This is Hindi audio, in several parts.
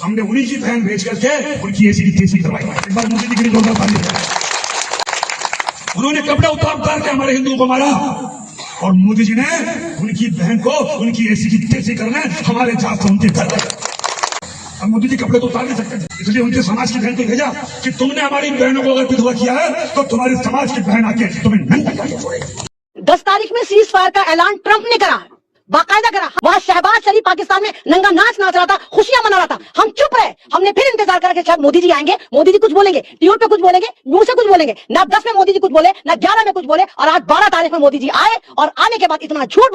हमने उन्हीं की बहन भेज करके उनकी ऐसी की तैसी करवाई। एक बार मोदी जी की जोरदार ताली बजाएं। उन्होंने कपड़े उतार के हमारे हिंदुओं को मारा और मोदी जी ने उनकी बहन को उनकी ऐसी की तैसी करने हमारे जात उनके घर। अब मोदी जी कपड़े तो उतार नहीं सकते थे, इसलिए उनके समाज की बहन को भेजा कि तुमने हमारी बहनों को अगर विधवा किया है तो तुम्हारे समाज की बहन आके तुम्हें नंगा करके छोड़ेगी। 10 तारीख में सीज फायर का ऐलान ट्रंप ने करा, बाकायदा करा। वहां शहबाज शरीफ पाकिस्तान में नंगा नाच रहा था, खुशियां मना रहा था। हम चुप रहे, हमने फिर इंतजार करा कि शायद मोदी जी आएंगे, मोदी जी कुछ बोलेंगे, टीवी पे कुछ बोलेंगे, मुंह से कुछ बोलेंगे। ना 10 में मोदी जी कुछ बोले, ना 11 में कुछ बोले, और आज 12 तारीख में मोदी जी आए और आने के बाद इतना झूठ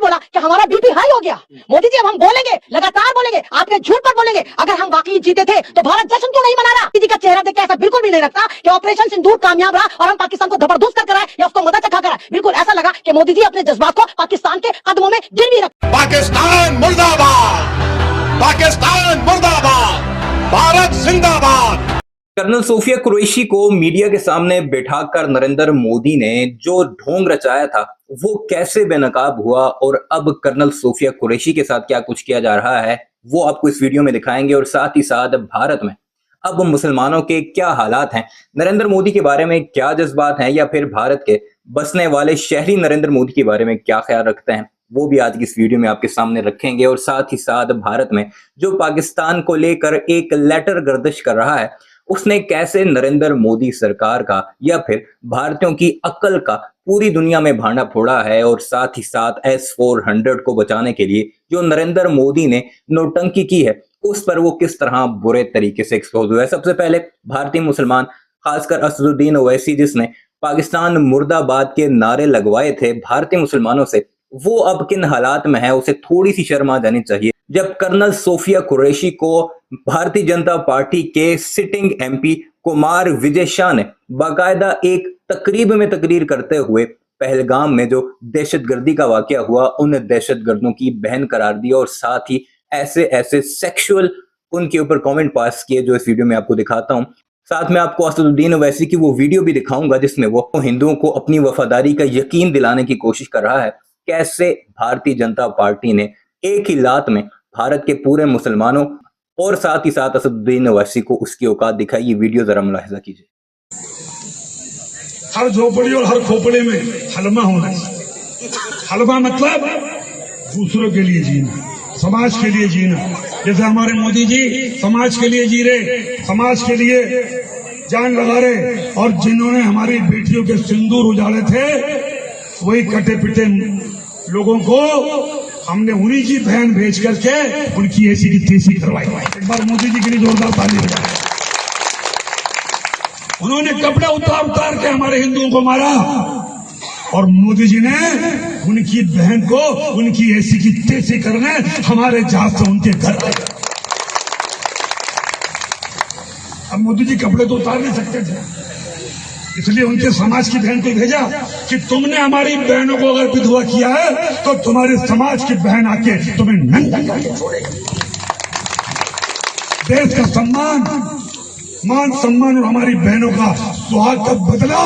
बोला कि हमारा बीपी हाई हो गया। मोदी जी अब हम बोलेंगे, लगातार बोलेंगे, आपके झूठ पर बोलेंगे। अगर हम वाकई जीते थे तो भारत जश्न क्यों नहीं मना रहा? मोदी जी का चेहरा देख के ऐसा बिल्कुल भी नहीं लगता कि ऑपरेशन सिंदूर कामयाब रहा और हम पाकिस्तान को जबरदस्त कर कराए या उसको मदद चखा कराए। बिल्कुल ऐसा लगा कि मोदी जी अपने जज्बात को पाकिस्तान के कदमों में गिरवी रख। पाकिस्तान मुर्दाबाद, पाकिस्तान मुर्दाबाद, भारत जिंदाबाद। कर्नल सोफिया कुरैशी को मीडिया के सामने बैठाकर नरेंद्र मोदी ने जो ढोंग रचाया था वो कैसे बेनकाब हुआ और अब कर्नल सोफिया कुरैशी के साथ क्या कुछ किया जा रहा है वो आपको इस वीडियो में दिखाएंगे। और साथ ही साथ भारत में अब मुसलमानों के क्या हालात हैं, नरेंद्र मोदी के बारे में क्या जज्बात हैं, या फिर भारत के बसने वाले शहरी नरेंद्र मोदी के बारे में क्या ख्याल रखते हैं, वो भी आज की इस वीडियो में आपके सामने रखेंगे। और साथ ही साथ भारत में जो पाकिस्तान को लेकर एक लेटर गर्दिश कर रहा है उसने कैसे नरेंद्र मोदी सरकार का या फिर भारतीयों की अक्ल का पूरी दुनिया में भांडा फोड़ा है। और साथ ही साथ S-400 को बचाने के लिए जो नरेंद्र मोदी ने नौटंकी की है उस पर वो किस तरह बुरे तरीके से एक्सपोज हुआ है। सबसे पहले भारतीय मुसलमान, खासकर असदुद्दीन ओवैसी जिसने पाकिस्तान मुर्दाबाद के नारे लगवाए थे भारतीय मुसलमानों से, वो अब किन हालात में है उसे थोड़ी सी शर्म आ जानी चाहिए जब कर्नल सोफिया कुरैशी को भारतीय जनता पार्टी के सिटिंग MP कुमार विजय शाह ने बाकायदा एक तकरीब में तकरीर करते हुए पहलगाम में जो दहशतगर्दी का वाकया हुआ उन दहशतगर्दों की बहन करार दिया और साथ ही ऐसे ऐसे सेक्सुअल उनके ऊपर कमेंट पास किए जो इस वीडियो में आपको दिखाता हूं। साथ में आपको असदुद्दीन ओवैसी की वो वीडियो भी दिखाऊंगा जिसमें वो हिंदुओं को अपनी वफादारी का यकीन दिलाने की कोशिश कर रहा है। कैसे भारतीय जनता पार्टी ने एक ही लात में भारत के पूरे मुसलमानों और साथ ही साथ असदुद्दीन ओवैसी को उसकी औकात दिखाई। ये वीडियो जरा मुलाहिजा कीजिए। हर झोपड़ी और हर खोपड़े में हलमा होना चाहिए। हलमा मतलब दूसरों के लिए जीना, समाज के लिए जीना। जैसे हमारे मोदी जी समाज के लिए जी रहे, समाज के लिए जान लगा रहे, और जिन्होंने हमारी बेटियों के सिंदूर उजाड़े थे वही कटे पिटे लोगों को हमने उन्हीं की बहन भेज करके उनकी ऐसी की तैसी करवाई। एक बार मोदी जी के लिए जोरदार ताली बजाएं। उन्होंने कपड़े उतार के हमारे हिंदुओं को मारा और मोदी जी ने उनकी बहन को उनकी ऐसी की तैसी करने हमारे जहाज से उनके घर। अब मोदी जी कपड़े तो उतार नहीं सकते थे, इसलिए उनके समाज की बहन को भेजा कि तुमने हमारी बहनों को अगर विधवा किया है तो तुम्हारे समाज की बहन आके तुम्हें नंगा करके छोड़ेगी। देश का सम्मान, मान सम्मान और हमारी बहनों का सुहाग का बदला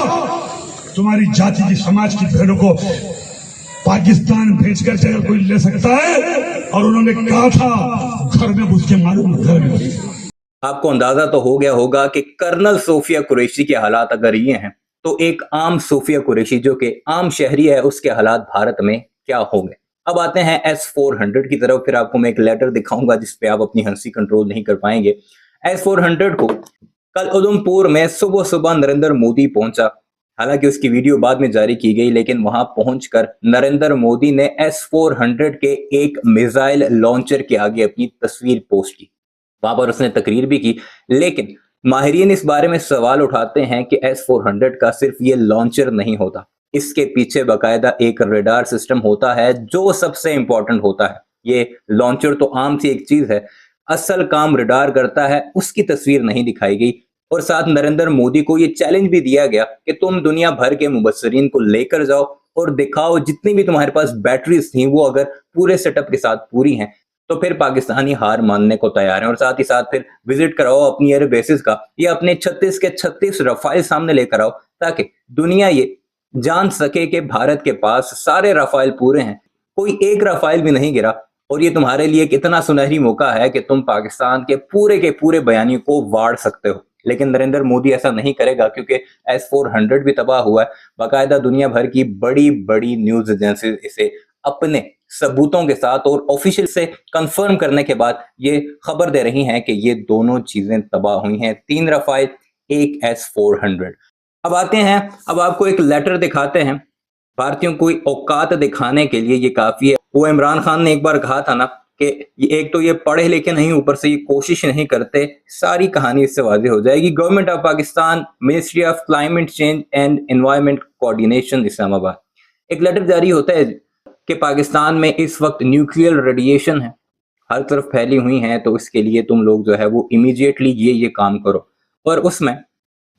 तुम्हारी जाति की समाज की बहनों को पाकिस्तान भेजकर अगर कोई ले सकता है, और उन्होंने कहा था घर में घुस के मालूम, घर में घुस। आपको अंदाजा तो हो गया होगा कि कर्नल सोफिया कुरैशी के हालात अगर ये हैं तो एक आम सोफिया कुरैशी जो कि आम शहरी है उसके हालात भारत में क्या होंगे। अब आते हैं S-400 की तरफ। फिर आपको मैं एक लेटर दिखाऊंगा जिसपे आप अपनी हंसी कंट्रोल नहीं कर पाएंगे। S-400 को कल उधमपुर में सुबह सुबह नरेंद्र मोदी पहुंचा। हालांकि उसकी वीडियो बाद में जारी की गई, लेकिन वहां पहुंचकर नरेंद्र मोदी ने S-400 के एक मिसाइल लॉन्चर के आगे अपनी तस्वीर पोस्ट की। वहां पर उसने तकरीर भी की, लेकिन माहिरीन इस बारे में सवाल उठाते हैं कि S-400 का सिर्फ ये लॉन्चर नहीं होता, इसके पीछे बाकायदा एक रडार सिस्टम होता है जो सबसे इंपॉर्टेंट होता है। ये लॉन्चर तो आम सी एक चीज है, असल काम रडार करता है, उसकी तस्वीर नहीं दिखाई गई। और साथ नरेंद्र मोदी को ये चैलेंज भी दिया गया कि तुम दुनिया भर के मुबस्सरीन को लेकर जाओ और दिखाओ जितनी भी तुम्हारे पास बैटरीज थी वो अगर पूरे सेटअप के साथ पूरी हैं तो फिर पाकिस्तानी हार मानने को तैयार हैं। और साथ ही साथ फिर विजिट कराओ अपनी एयर बेसिस का, या अपने 36 के 36 रफाइल सामने लेकर आओ ताकि दुनिया ये जान सके कि भारत के पास सारे रफाइल पूरे हैं, कोई एक रफाइल भी नहीं गिरा। और ये तुम्हारे लिए कितना सुनहरी मौका है कि तुम पाकिस्तान के पूरे बयानी को वाड़ सकते हो। लेकिन नरेंद्र मोदी ऐसा नहीं करेगा, क्योंकि S-400 भी तबाह हुआ है। बाकायदा दुनिया भर की बड़ी बड़ी न्यूज एजेंसी इसे अपने सबूतों के साथ और ऑफिशियल से कंफर्म करने के बाद ये खबर दे रही हैं कि ये दोनों चीजें तबाह हुई हैं, 3 रफाइल, एक S-400। अब आते हैं, अब आपको एक लेटर दिखाते हैं। भारतीयों को औकात दिखाने के लिए ये काफी है। वो इमरान खान ने एक बार कहा था ना कि एक तो ये पढ़े लिखे नहीं, ऊपर से ये कोशिश नहीं करते, सारी कहानी इससे वाज़ेह हो जाएगी। Government of Pakistan, ministry of climate change and environment coordination, Islamabad. एक लेटर जारी होता है कि पाकिस्तान में इस वक्त न्यूक्लियर रेडिएशन है, हर तरफ फैली हुई हैं, तो इसके लिए तुम लोग जो है वो इमीडिएटली ये काम करो। और उसमें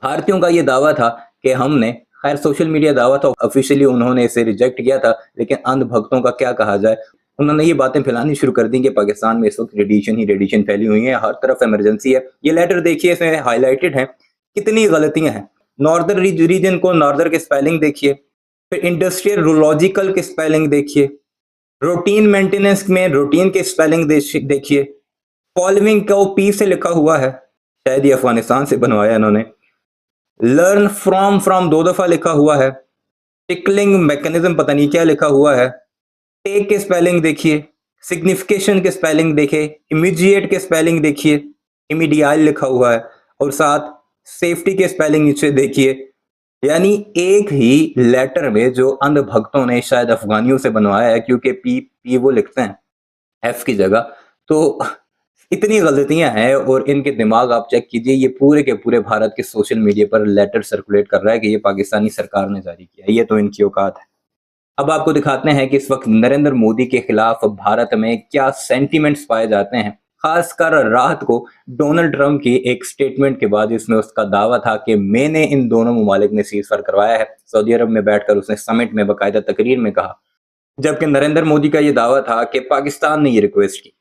भारतीयों का ये दावा था कि हमने, खैर सोशल मीडिया दावा था, ऑफिशियली उन्होंने इसे रिजेक्ट किया था, लेकिन अंधभक्तों का क्या कहा जाए, उन्होंने ये बातें फैलानी शुरू कर दी कि पाकिस्तान में इस वक्त रेडिएशन फैली हुई है, हर तरफ इमरजेंसी है। ये लेटर देखिए, इसमें हाईलाइटेड है कितनी गलतियां हैं। नॉर्दर्न रीजन को नॉर्दर के स्पेलिंग देखिए, फिर इंडस्ट्रियल रोलॉजिकल के स्पेलिंग देखिए, रूटीन मेंटेनेंस में रूटीन के स्पेलिंग देखिए, फॉलोइंग को पी से लिखा हुआ है, शायद ये अफगानिस्तान से बनवाया इन्होंने। लर्न फ्रॉम 2 दफा लिखा हुआ है। टिकलिंग मैकेनिज्म पता नहीं क्या लिखा हुआ है। टेक के स्पेलिंग देखिए, सिग्निफिकेशन के स्पेलिंग देखिए, इमीडिएट के स्पेलिंग देखिए, इमीडियल लिखा हुआ है, और साथ सेफ्टी के स्पेलिंग नीचे देखिए। यानी एक ही लेटर में जो अंधभक्तों ने शायद अफगानियों से बनवाया है, क्योंकि पी वो लिखते हैं एफ की जगह, तो इतनी गलतियां हैं। और इनके दिमाग आप चेक कीजिए, ये पूरे के पूरे भारत के सोशल मीडिया पर लेटर सर्कुलेट कर रहा है कि ये पाकिस्तानी सरकार ने जारी किया है। ये तो इनकी औकात है। अब आपको दिखाते हैं कि इस वक्त नरेंद्र मोदी के खिलाफ भारत में क्या सेंटीमेंट्स पाए जाते हैं। खासकर रात को डोनाल्ड ट्रंप की एक स्टेटमेंट के बाद, इसमें उसका दावा था कि मैंने इन दोनों मुमालिक ने सीज़फायर करवाया है। सऊदी अरब में बैठकर उसने समिट में बाकायदा तकरीर में कहा, जबकि नरेंद्र मोदी का यह दावा था कि पाकिस्तान ने ये रिक्वेस्ट की,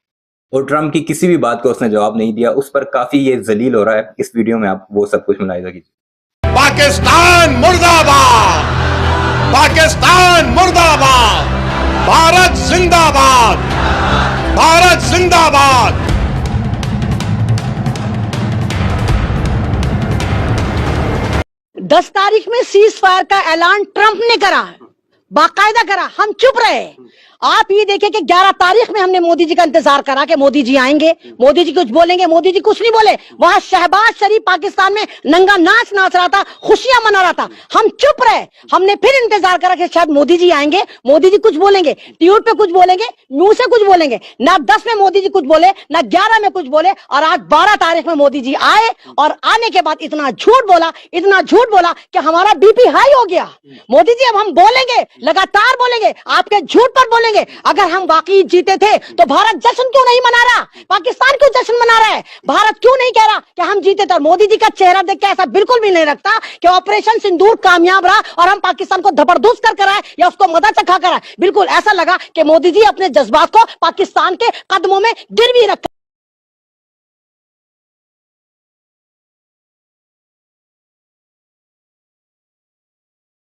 और ट्रंप की किसी भी बात को उसने जवाब नहीं दिया। उस पर काफी ये जलील हो रहा है। इस वीडियो में आप वो सब कुछ मुलाहिजा कीजिए। पाकिस्तान मुर्दाबाद, पाकिस्तान मुर्दाबाद, भारत जिंदाबाद, भारत जिंदाबाद। 10 तारीख में सीज फायर का ऐलान ट्रंप ने करा है, बाकायदा करा, हम चुप रहे। आप ये देखें कि 11 तारीख में हमने मोदी जी का इंतजार करा कि मोदी जी आएंगे, मोदी जी कुछ बोलेंगे, मोदी जी कुछ नहीं बोले। वहां शहबाज शरीफ पाकिस्तान में नंगा नाच नाच रहा था, खुशियां मना रहा था, हम चुप रहे। हमने फिर इंतजार करा कि शायद मोदी जी आएंगे, मोदी जी कुछ बोलेंगे, ट्वीट पे कुछ बोलेंगे, मुंह से कुछ बोलेंगे। ना 10 में मोदी जी कुछ बोले, ना 11 में कुछ बोले, और आज 12 तारीख में मोदी जी आए, और आने के बाद इतना झूठ बोला, इतना झूठ बोला कि हमारा बीपी हाई हो गया। मोदी जी अब हम बोलेंगे, लगातार बोलेंगे, आपके झूठ पर बोलेंगे। अगर हम वाकई जीते थे तो भारत जश्न क्यों नहीं मना रहा, पाकिस्तान क्यों जश्न मना रहा है, भारत क्यों नहीं कह रहा कि हम जीते थे। और मोदी जी का चेहरा देख के ऐसा बिल्कुल भी नहीं लगता कि ऑपरेशन सिंदूर कामयाब रहा और हम पाकिस्तान को जबरदस्त कर कराए या उसको मदद चखा कराए। बिल्कुल ऐसा लगा कि मोदी जी अपने जज्बात को पाकिस्तान के कदमों में गिरवी रखा।